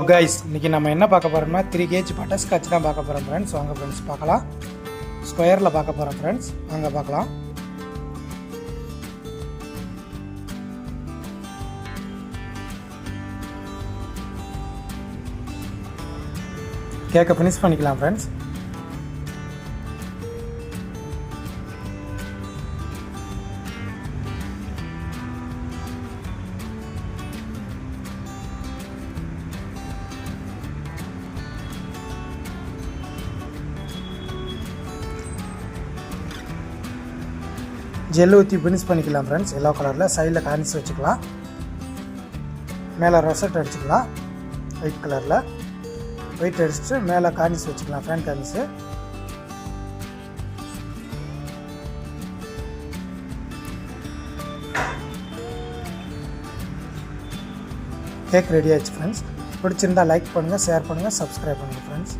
Guys இன்றைக்கி நம்ம என்ன பார்க்க போகிறோம்னா 3 kg பட்டர்ஸ்காட்ச் தான் பார்க்க போகிறோம் ஃப்ரெண்ட்ஸ். வாங்க ஃப்ரெண்ட்ஸ் பார்க்கலாம். ஸ்கொயரில் பார்க்க போகிறோம் ஃப்ரெண்ட்ஸ். வாங்க பார்க்கலாம். கேக்கை ஃபினிஷ் பண்ணிக்கலாம் ஃப்ரெண்ட்ஸ். ஜெல்லு ஊற்றி ஃபினிஷ் பண்ணிக்கலாம் ஃப்ரெண்ட்ஸ். எல்லோ கலரில் சைடில் கார்னிஷ் வச்சுக்கலாம். மேலே ரொசட் அடிச்சுக்கலாம். ஒயிட் கலரில் ஒயிட் அடிச்சுட்டு மேலே கார்னிஷ் வச்சுக்கலாம். ஃபேன் கார்னிஷு கேக் ரெடி ஆயிடுச்சு ஃப்ரெண்ட்ஸ். பிடிச்சிருந்தால் லைக் பண்ணுங்கள், ஷேர் பண்ணுங்கள், சப்ஸ்கிரைப் பண்ணுங்கள் ஃப்ரெண்ட்ஸ்.